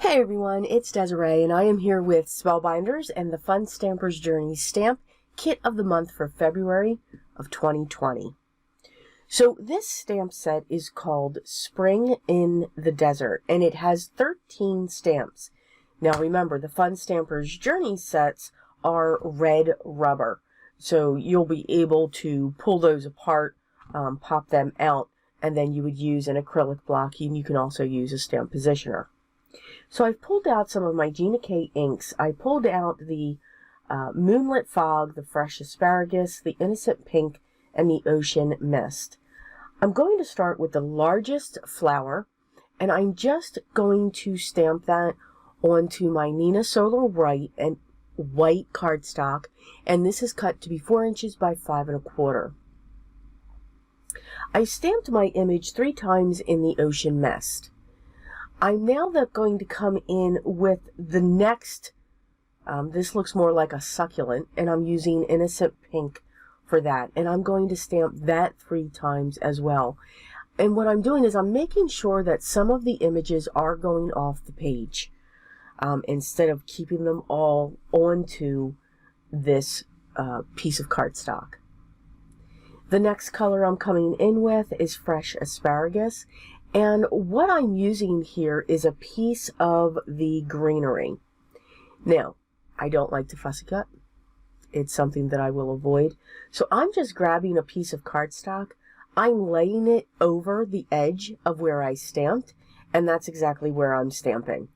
Hey everyone, it's Desiree and I am here with Spellbinders and the Fun Stamper's Journey Stamp Kit of the Month for February of 2020. So this stamp set is called Spring in the Desert and it has 13 stamps. Now remember, the Fun Stamper's Journey sets are red rubber, so you'll be able to pull those apart, pop them out, and then you would use an acrylic block, and you can also use a stamp positioner. So I've pulled out some of my Desiree K inks. I pulled out the Moonlit Fog, the Fresh Asparagus, the Innocent Pink, and the Ocean Mist. I'm going to start with the largest flower, and I'm just going to stamp that onto my Nina Solar White and white cardstock, and this is cut to be 4 inches by 5 1/4. I stamped my image 3 times in the Ocean Mist. I'm now going to come in with the next, this looks more like a succulent, and I'm using Innocent Pink for that. And I'm going to stamp that 3 times as well. And what I'm doing is I'm making sure that some of the images are going off the page, instead of keeping them all onto this piece of cardstock. The next color I'm coming in with is Fresh Asparagus. And what I'm using here is a piece of the greenery. Now, I don't like to fussy cut. It's something that I will avoid. So I'm just grabbing a piece of cardstock. I'm laying it over the edge of where I stamped, and that's exactly where I'm stamping.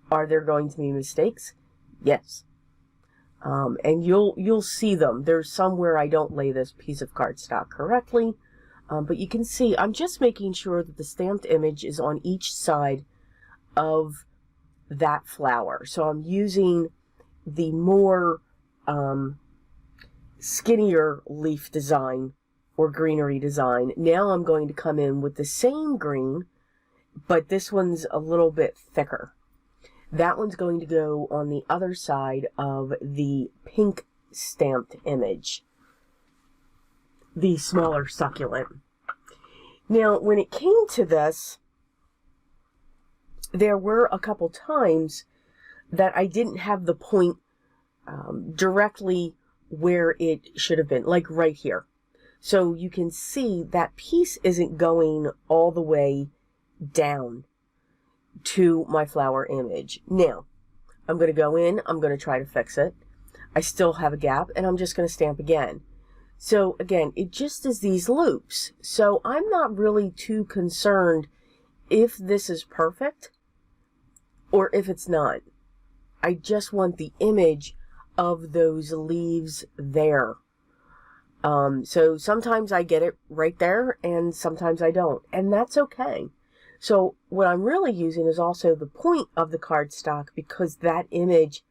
Are there going to be mistakes? Yes. And you'll see them. There's some where I don't lay this piece of cardstock correctly. But you can see I'm just making sure that the stamped image is on each side of that flower. So I'm using the more skinnier leaf design or greenery design. Now I'm going to come in with the same green, but this one's a little bit thicker. That one's going to go on the other side of the pink stamped image, the smaller succulent. Now, when it came to this, there were a couple times that I didn't have the point directly where it should have been, like right here. So you can see that piece isn't going all the way down to my flower image. Now, I'm going to go in, I'm going to try to fix it. I still have a gap, and I'm just going to stamp again. So again, it just is these loops. So I'm not really too concerned if this is perfect or if it's not. I just want the image of those leaves there. So sometimes I get it right there and sometimes I don't, and that's okay. So what I'm really using is also the point of the cardstock, because that image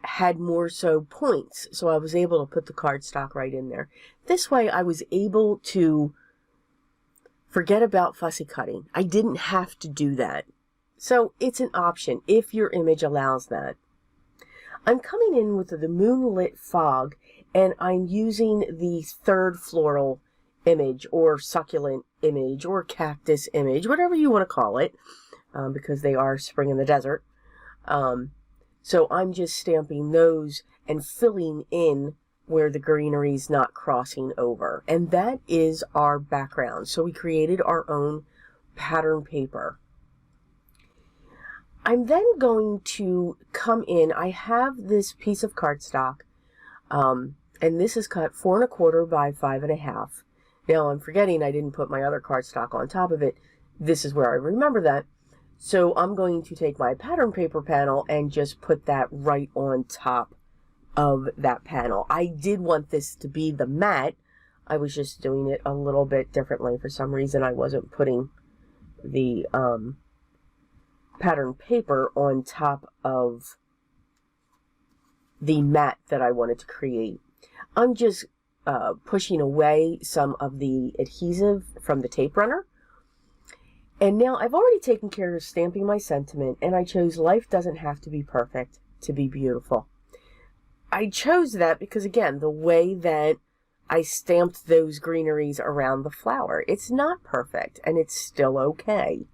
had more so points, so I was able to put the cardstock right in there. This way I was able to forget about fussy cutting. I didn't have to do that. So it's an option if your image allows that. I'm coming in with the Moonlit Fog, and I'm using the third floral image or succulent image or cactus image, whatever you want to call it, because they are spring in the desert. So I'm just stamping those and filling in where the greenery's not crossing over. And that is our background. So we created our own pattern paper. I'm then going to come in. I have this piece of cardstock, and this is cut 4 1/4 by 5 1/2. Now I'm forgetting I didn't put my other cardstock on top of it. This is where I remember that. So I'm going to take my pattern paper panel and just put that right on top of that panel. I did want this to be the mat. I was just doing it a little bit differently. For some reason I wasn't putting the pattern paper on top of the mat that I wanted to create. I'm just pushing away some of the adhesive from the tape runner. And now I've already taken care of stamping my sentiment, and I chose Life Doesn't Have to Be Perfect to Be Beautiful. I chose that because, again, the way that I stamped those greeneries around the flower, it's not perfect, and it's still okay.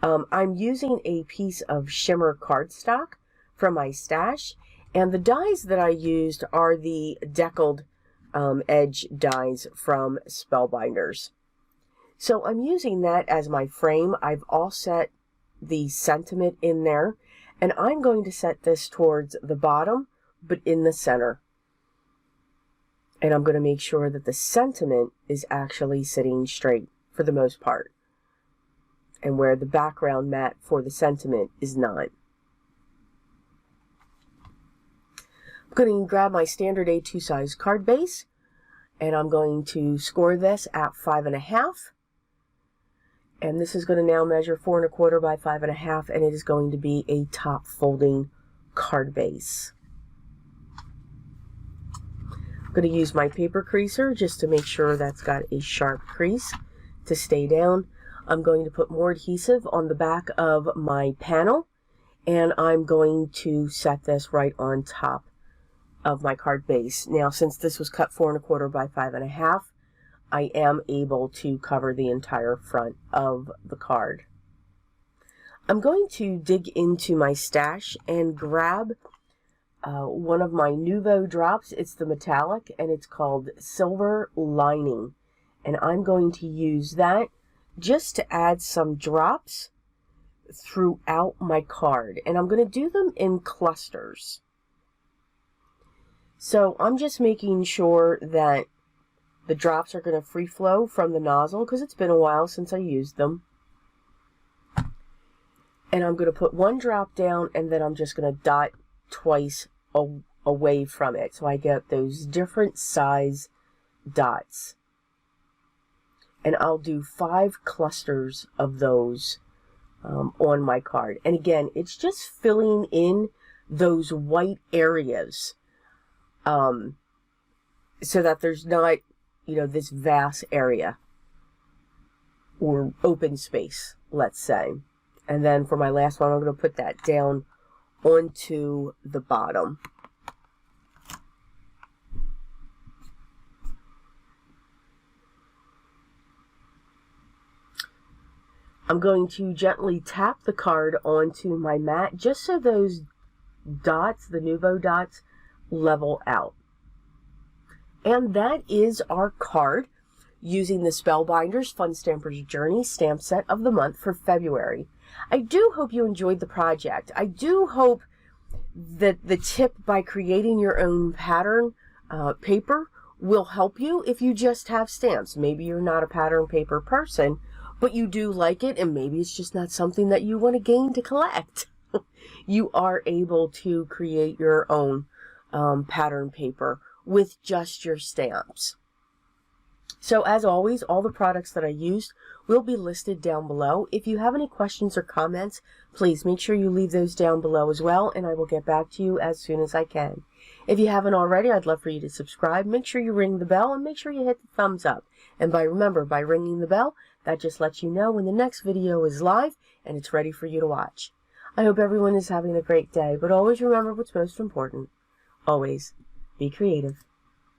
I'm using a piece of shimmer cardstock from my stash, and the dies that I used are the deckled edge dies from Spellbinders. So I'm using that as my frame. I've all set the sentiment in there, and I'm going to set this towards the bottom, but in the center. And I'm going to make sure that the sentiment is actually sitting straight for the most part, and where the background mat for the sentiment is not. I'm going to grab my standard A2 size card base, and I'm going to score this at 5.5. And this is going to now measure 4 1/4 by 5.5, and it is going to be a top folding card base. I'm going to use my paper creaser just to make sure that's got a sharp crease to stay down. I'm going to put more adhesive on the back of my panel, and I'm going to set this right on top of my card base. Now, since this was cut 4 1/4 by 5.5, I am able to cover the entire front of the card. I'm going to dig into my stash and grab one of my Nuvo drops. It's the metallic, and it's called Silver Lining. And I'm going to use that just to add some drops throughout my card. And I'm going to do them in clusters. So I'm just making sure that the drops are going to free flow from the nozzle because it's been a while since I used them. And I'm going to put one drop down, and then I'm just going to dot twice away from it, so I get those different size dots. And I'll do 5 clusters of those on my card. And again, it's just filling in those white areas so that there's not, you know, this vast area or open space, let's say. And then for my last one, I'm going to put that down onto the bottom. I'm going to gently tap the card onto my mat just so those dots, the Nuvo dots, level out. And that is our card using the Spellbinders Fun Stampers Journey stamp set of the month for February. I do hope you enjoyed the project. I do hope that the tip by creating your own pattern paper will help you if you just have stamps. Maybe you're not a pattern paper person, but you do like it, and maybe it's just not something that you want to gain to collect. You are able to create your own pattern paper with just your stamps. So as always, all the products that I used will be listed down below. If you have any questions or comments, please make sure you leave those down below as well, and I will get back to you as soon as I can. If you haven't already, I'd love for you to subscribe. Make sure you ring the bell, and make sure you hit the thumbs up. And remember, by ringing the bell, that just lets you know when the next video is live and it's ready for you to watch. I hope everyone is having a great day, but always remember what's most important. Always be creative.